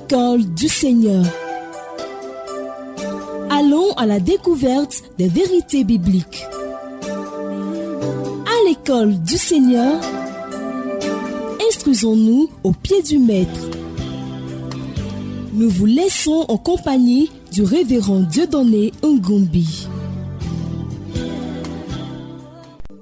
l'école du Seigneur. Allons à la découverte des vérités bibliques. À l'école du Seigneur, instruisons-nous au pied du Maître. Nous vous laissons en compagnie du révérend Dieudonné Ngumbi.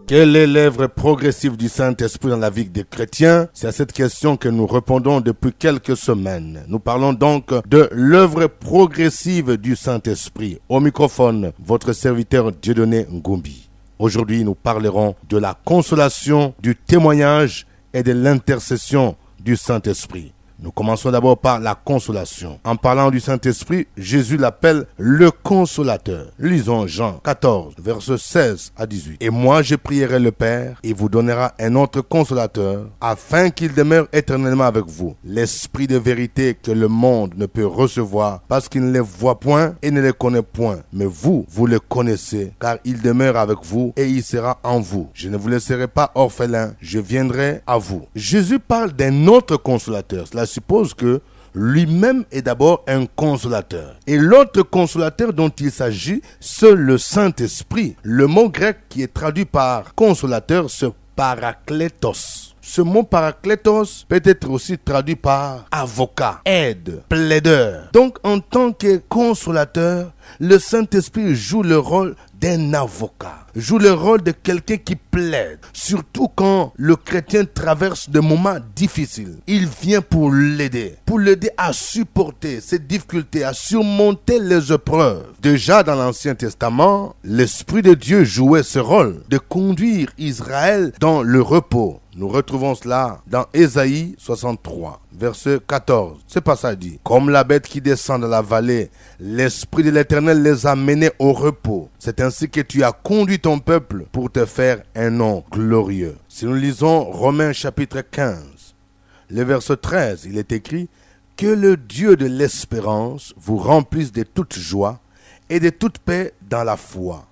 Quelle est l'œuvre progressive du Saint-Esprit dans la vie des chrétiens? C'est à cette question que nous répondons depuis quelques semaines. Nous parlons donc de l'œuvre progressive du Saint-Esprit. Au microphone, votre serviteur Dieudonné Ngumbi. Aujourd'hui, nous parlerons de la consolation, du témoignage et de l'intercession du Saint-Esprit. Nous commençons d'abord par la consolation. En parlant du Saint-Esprit, Jésus l'appelle le consolateur. Lisons Jean 14, versets 16 à 18. « Et moi je prierai le Père, il vous donnera un autre consolateur, afin qu'il demeure éternellement avec vous. L'Esprit de vérité que le monde ne peut recevoir, parce qu'il ne les voit point et ne les connaît point. Mais vous, vous le connaissez, car il demeure avec vous et il sera en vous. Je ne vous laisserai pas orphelin, je viendrai à vous. » Jésus parle d'un autre consolateur. Cela suppose que lui-même est d'abord un consolateur. Et l'autre consolateur dont il s'agit, c'est le Saint-Esprit. Le mot grec qui est traduit par consolateur, c'est parakletos. Ce mot parakletos peut être aussi traduit par avocat, aide, plaideur. Donc en tant que consolateur, le Saint-Esprit joue le rôle d'un avocat, joue le rôle de quelqu'un qui plaide, surtout quand le chrétien traverse des moments difficiles. Il vient pour l'aider à supporter ses difficultés, à surmonter les épreuves. Déjà dans l'Ancien Testament, l'Esprit de Dieu jouait ce rôle de conduire Israël dans le repos. Nous retrouvons cela dans Ésaïe 63, verset 14. Ce passage dit: « Comme la bête qui descend dans la vallée, l'Esprit de l'Éternel les a menés au repos. C'est ainsi que tu as conduit ton peuple pour te faire un nom glorieux. » Si nous lisons Romains chapitre 15, le verset 13, il est écrit: « Que le Dieu de l'espérance vous remplisse de toute joie et de toute paix dans la foi,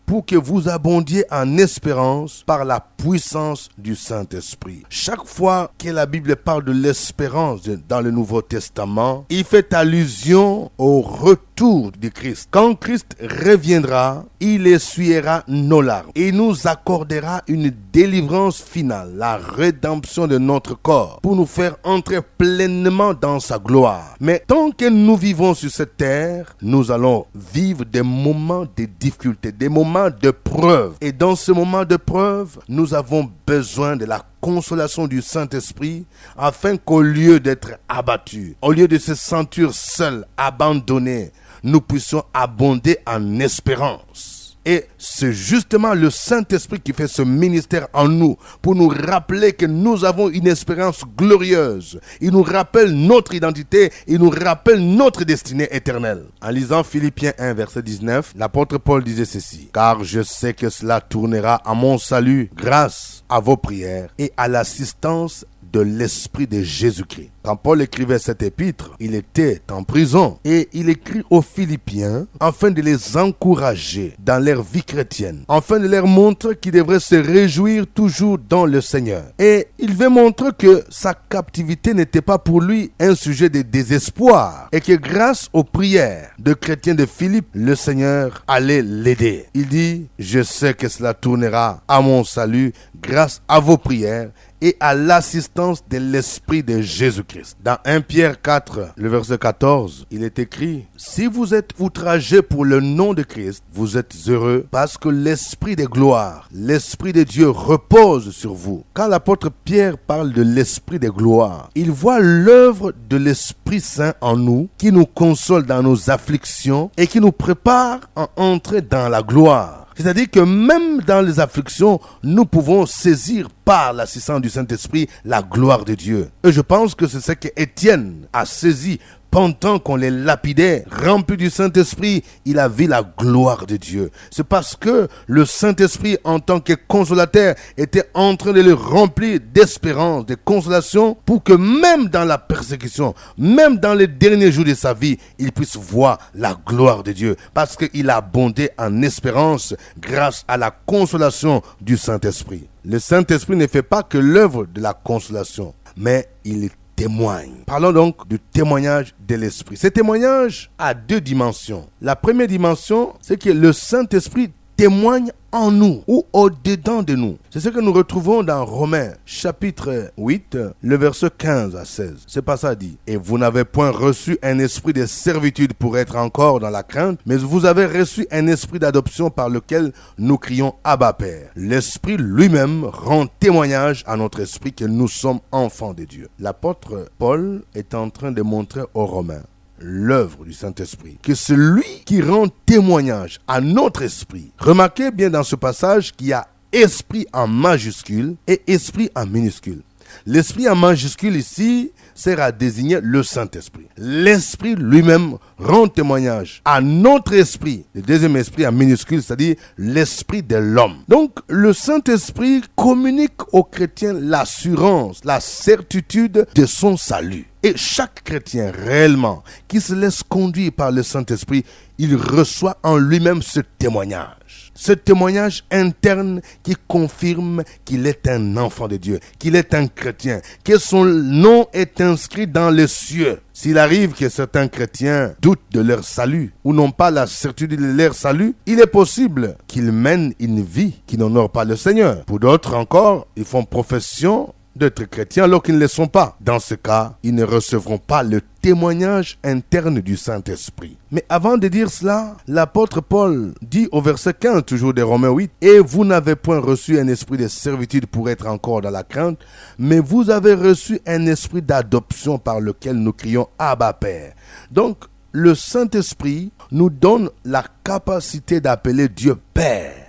pour que vous abondiez en espérance par la puissance du Saint-Esprit. » Chaque fois que la Bible parle de l'espérance dans le Nouveau Testament, il fait allusion au retour du Christ. Quand Christ reviendra, il essuiera nos larmes et nous accordera une délivrance finale, la rédemption de notre corps, pour nous faire entrer pleinement dans sa gloire. Mais tant que nous vivons sur cette terre, nous allons vivre des moments de difficulté, des moments de preuve. Et dans ce moment de preuve, nous avons besoin de la consolation du Saint-Esprit, afin qu'au lieu d'être abattus, au lieu de se sentir seuls, abandonnés, nous puissions abonder en espérance. Et c'est justement le Saint-Esprit qui fait ce ministère en nous, pour nous rappeler que nous avons une espérance glorieuse. Il nous rappelle notre identité, il nous rappelle notre destinée éternelle. En lisant Philippiens 1, verset 19, l'apôtre Paul disait ceci: « Car je sais que cela tournera à mon salut grâce à vos prières et à l'assistance de l'Esprit de Jésus-Christ. » Quand Paul écrivait cet épître, il était en prison et il écrit aux Philippiens afin de les encourager dans leur vie chrétienne, afin de leur montrer qu'ils devraient se réjouir toujours dans le Seigneur. Et il veut montrer que sa captivité n'était pas pour lui un sujet de désespoir et que grâce aux prières de chrétiens de Philippe, le Seigneur allait l'aider. Il dit: « Je sais que cela tournera à mon salut grâce à vos prières et à l'assistance de l'Esprit de Jésus-Christ. » Dans 1 Pierre 4, le verset 14, il est écrit: « Si vous êtes outragés pour le nom de Christ, vous êtes heureux parce que l'Esprit de gloire, l'Esprit de Dieu repose sur vous. » Quand l'apôtre Pierre parle de l'Esprit de gloire, il voit l'œuvre de l'Esprit Saint en nous, qui nous console dans nos afflictions et qui nous prépare à entrer dans la gloire. C'est-à-dire que même dans les afflictions, nous pouvons saisir par l'assistance du Saint-Esprit la gloire de Dieu. Et je pense que c'est ce que Étienne a saisi pendant qu'on les lapidait, rempli du Saint-Esprit, il a vu la gloire de Dieu. C'est parce que le Saint-Esprit, en tant que consolateur, était en train de le remplir d'espérance, de consolation, pour que même dans la persécution, même dans les derniers jours de sa vie, il puisse voir la gloire de Dieu. Parce qu'il a abondé en espérance grâce à la consolation du Saint-Esprit. Le Saint-Esprit ne fait pas que l'œuvre de la consolation, mais il témoigne. Parlons donc du témoignage de l'Esprit. Ce témoignage a deux dimensions. La première dimension, c'est que le Saint-Esprit témoigne en nous ou au-dedans de nous. C'est ce que nous retrouvons dans Romains chapitre 8, le verset 15 à 16. C'est pas ça dit. Et vous n'avez point reçu un esprit de servitude pour être encore dans la crainte, mais vous avez reçu un esprit d'adoption par lequel nous crions Abba Père. L'Esprit lui-même rend témoignage à notre esprit que nous sommes enfants de Dieu. L'apôtre Paul est en train de montrer aux Romains l'œuvre du Saint-Esprit, que c'est lui qui rend témoignage à notre esprit. Remarquez bien dans ce passage qu'il y a esprit en majuscule et esprit en minuscule. L'esprit en majuscule ici sert à désigner le Saint-Esprit. L'Esprit lui-même rend témoignage à notre esprit. Le deuxième esprit en minuscule, c'est-à-dire l'esprit de l'homme. Donc, le Saint-Esprit communique aux chrétiens l'assurance, la certitude de son salut. Et chaque chrétien réellement qui se laisse conduire par le Saint-Esprit, il reçoit en lui-même ce témoignage. Ce témoignage interne qui confirme qu'il est un enfant de Dieu, qu'il est un chrétien, que son nom est inscrit dans les cieux. S'il arrive que certains chrétiens doutent de leur salut ou n'ont pas la certitude de leur salut, il est possible qu'ils mènent une vie qui n'honore pas le Seigneur. Pour d'autres encore, ils font profession d'être chrétiens alors qu'ils ne le sont pas. Dans ce cas, ils ne recevront pas le témoignage interne du Saint-Esprit. Mais avant de dire cela, l'apôtre Paul dit au verset 15, toujours de Romains 8, « Et vous n'avez point reçu un esprit de servitude pour être encore dans la crainte, mais vous avez reçu un esprit d'adoption par lequel nous crions Abba Père. » Donc, le Saint-Esprit nous donne la capacité d'appeler Dieu Père.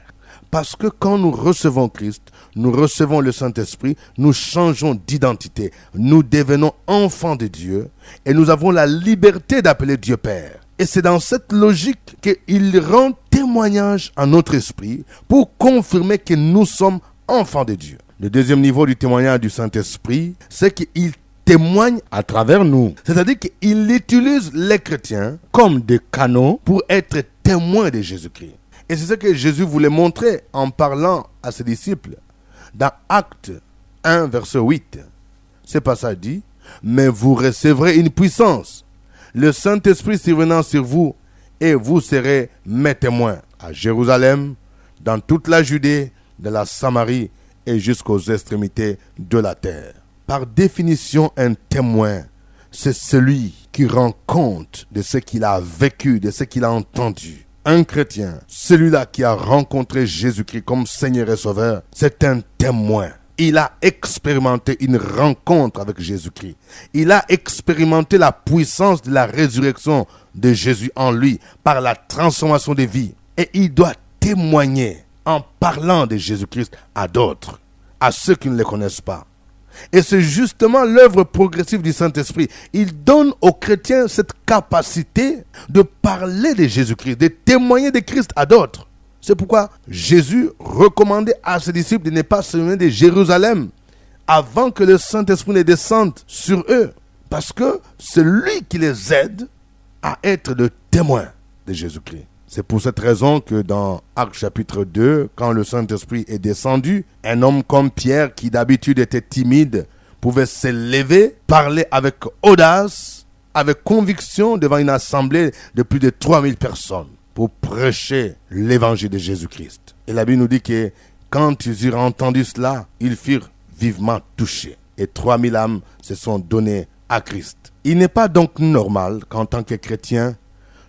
Parce que quand nous recevons Christ, nous recevons le Saint-Esprit, nous changeons d'identité, nous devenons enfants de Dieu et nous avons la liberté d'appeler Dieu Père. Et c'est dans cette logique qu'il rend témoignage à notre esprit pour confirmer que nous sommes enfants de Dieu. Le deuxième niveau du témoignage du Saint-Esprit, c'est qu'il témoigne à travers nous. C'est-à-dire qu'il utilise les chrétiens comme des canaux pour être témoins de Jésus-Christ. Et c'est ce que Jésus voulait montrer en parlant à ses disciples. Dans Actes 1, verset 8, ce passage dit « Mais vous recevrez une puissance, le Saint-Esprit survenant sur vous, et vous serez mes témoins à Jérusalem, dans toute la Judée, de la Samarie et jusqu'aux extrémités de la terre. » Par définition, un témoin, c'est celui qui rend compte de ce qu'il a vécu, de ce qu'il a entendu. Un chrétien, celui-là qui a rencontré Jésus-Christ comme Seigneur et Sauveur, c'est un témoin. Il a expérimenté une rencontre avec Jésus-Christ. Il a expérimenté la puissance de la résurrection de Jésus en lui par la transformation des vies. Et il doit témoigner en parlant de Jésus-Christ à d'autres, à ceux qui ne le connaissent pas. Et c'est justement l'œuvre progressive du Saint-Esprit. Il donne aux chrétiens cette capacité de parler de Jésus-Christ, de témoigner de Christ à d'autres. C'est pourquoi Jésus recommandait à ses disciples de ne pas se loin de Jérusalem avant que le Saint-Esprit ne descende sur eux. Parce que c'est lui qui les aide à être de témoins de Jésus-Christ. C'est pour cette raison que dans Actes chapitre 2, quand le Saint-Esprit est descendu, un homme comme Pierre, qui d'habitude était timide, pouvait se lever, parler avec audace, avec conviction devant une assemblée de plus de 3000 personnes pour prêcher l'évangile de Jésus-Christ. Et la Bible nous dit que quand ils eurent entendu cela, ils furent vivement touchés. Et 3000 âmes se sont données à Christ. Il n'est pas donc normal qu'en tant que chrétiens,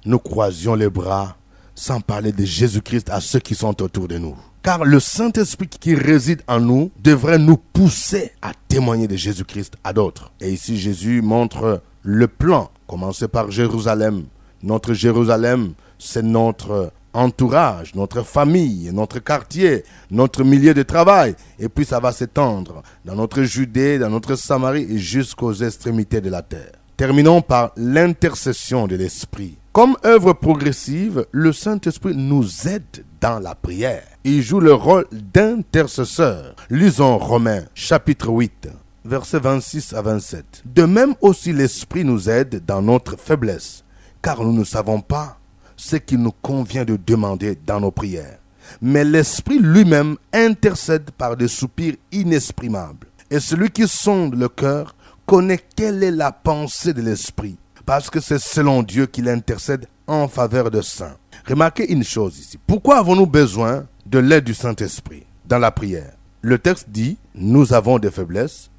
nous croisions les bras sans parler de Jésus-Christ à ceux qui sont autour de nous. Car le Saint-Esprit qui réside en nous devrait nous pousser à témoigner de Jésus-Christ à d'autres. Et ici, Jésus montre le plan. Commencer par Jérusalem. Notre Jérusalem, c'est notre entourage, notre famille, notre quartier, notre milieu de travail. Et puis ça va s'étendre dans notre Judée, dans notre Samarie et jusqu'aux extrémités de la terre. Terminons par l'intercession de l'Esprit. Comme œuvre progressive, le Saint-Esprit nous aide dans la prière. Il joue le rôle d'intercesseur. Lisons Romains chapitre 8, versets 26 à 27. De même aussi l'Esprit nous aide dans notre faiblesse, car nous ne savons pas ce qu'il nous convient de demander dans nos prières. Mais l'Esprit lui-même intercède par des soupirs inexprimables. Et celui qui sonde le cœur connaît quelle est la pensée de l'Esprit, parce que c'est selon Dieu qu'il intercède en faveur de saints. Remarquez une chose ici. Pourquoi avons-nous besoin de l'aide du Saint-Esprit dans la prière? Le texte dit, nous avons des faiblesses,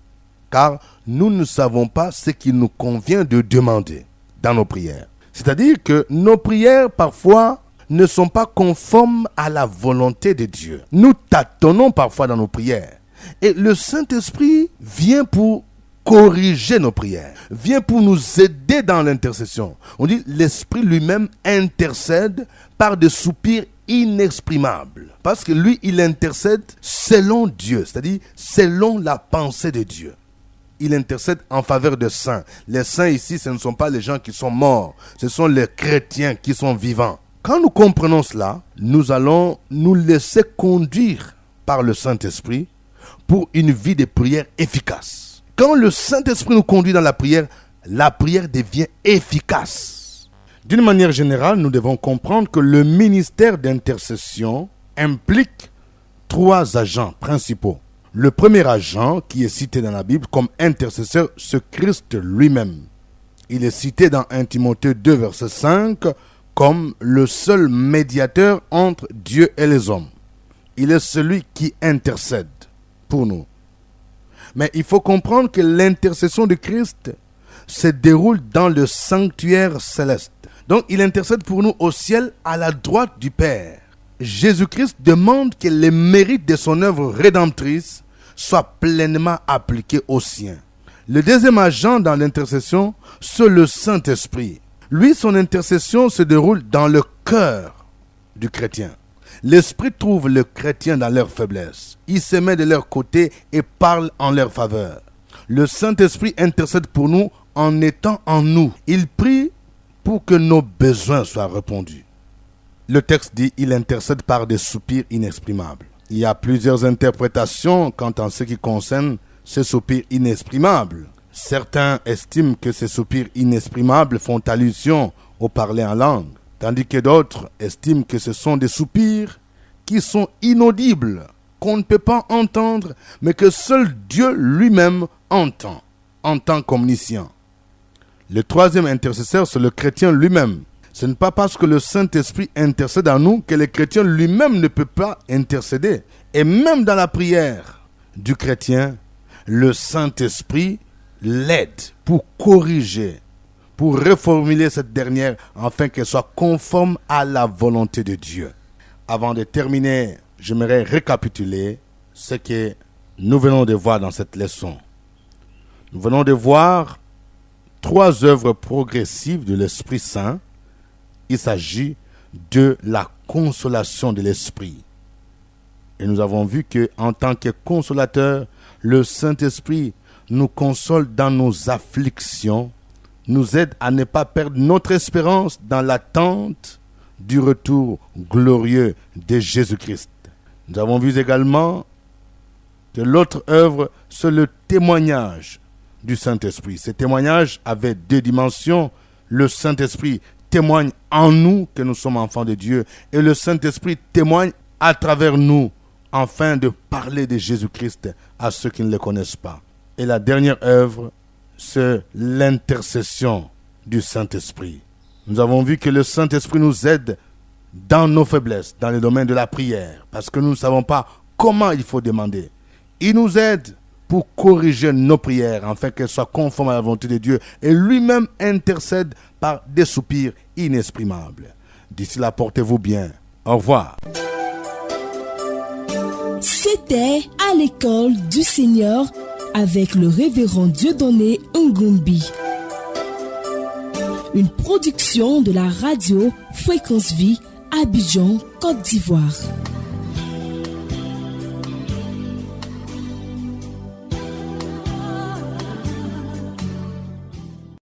car nous ne savons pas ce qu'il nous convient de demander dans nos prières. C'est-à-dire que nos prières, parfois, ne sont pas conformes à la volonté de Dieu. Nous tâtonnons parfois dans nos prières. Et le Saint-Esprit vient pour corriger nos prières, vient pour nous aider dans l'intercession. On dit l'Esprit lui-même intercède par des soupirs inexprimables. Parce que lui, il intercède selon Dieu, c'est-à-dire selon la pensée de Dieu. Il intercède en faveur des saints. Les saints ici, ce ne sont pas les gens qui sont morts, ce sont les chrétiens qui sont vivants. Quand nous comprenons cela, nous allons nous laisser conduire par le Saint-Esprit pour une vie de prière efficace. Quand le Saint-Esprit nous conduit dans la prière devient efficace. D'une manière générale, nous devons comprendre que le ministère d'intercession implique 3 agents principaux. Le premier agent qui est cité dans la Bible comme intercesseur, c'est Christ lui-même. Il est cité dans 1 Timothée 2, verset 5, comme le seul médiateur entre Dieu et les hommes. Il est celui qui intercède pour nous. Mais il faut comprendre que l'intercession de Christ se déroule dans le sanctuaire céleste. Donc il intercède pour nous au ciel à la droite du Père. Jésus-Christ demande que les mérites de son œuvre rédemptrice soient pleinement appliqués aux siens. Le deuxième agent dans l'intercession, c'est le Saint-Esprit. Lui, son intercession se déroule dans le cœur du chrétien. L'Esprit trouve le chrétien dans leur faiblesse. Il se met de leur côté et parle en leur faveur. Le Saint-Esprit intercède pour nous en étant en nous. Il prie pour que nos besoins soient répondus. Le texte dit, il intercède par des soupirs inexprimables. Il y a plusieurs interprétations quant à ce qui concerne ces soupirs inexprimables. Certains estiment que ces soupirs inexprimables font allusion au parler en langue, tandis que d'autres estiment que ce sont des soupirs qui sont inaudibles, qu'on ne peut pas entendre, mais que seul Dieu lui-même entend, en tant qu'omniscient. Le troisième intercesseur, c'est le chrétien lui-même. Ce n'est pas parce que le Saint-Esprit intercède en nous que le chrétien lui-même ne peut pas intercéder. Et même dans la prière du chrétien, le Saint-Esprit l'aide pour corriger, pour reformuler cette dernière afin qu'elle soit conforme à la volonté de Dieu. Avant de terminer, j'aimerais récapituler ce que nous venons de voir dans cette leçon. Nous venons de voir 3 œuvres progressives de l'Esprit Saint. Il s'agit de la consolation de l'Esprit. Et nous avons vu qu'en tant que consolateur, le Saint-Esprit nous console dans nos afflictions, nous aide à ne pas perdre notre espérance dans l'attente du retour glorieux de Jésus-Christ. Nous avons vu également que l'autre œuvre, c'est le témoignage du Saint-Esprit. Ce témoignage avait 2 dimensions. Le Saint-Esprit témoigne en nous que nous sommes enfants de Dieu et le Saint-Esprit témoigne à travers nous afin de parler de Jésus-Christ à ceux qui ne le connaissent pas. Et la dernière œuvre, c'est l'intercession du Saint-Esprit. Nous avons vu que le Saint-Esprit nous aide dans nos faiblesses, dans le domaine de la prière, parce que nous ne savons pas comment il faut demander. Il nous aide pour corriger nos prières, afin qu'elles soient conformes à la volonté de Dieu, et lui-même intercède par des soupirs inexprimables. D'ici là, portez-vous bien. Au revoir. C'était à l'école du Seigneur avec le révérend Dieudonné Ngumbi. Une production de la radio Fréquence Vie, Abidjan, Côte d'Ivoire.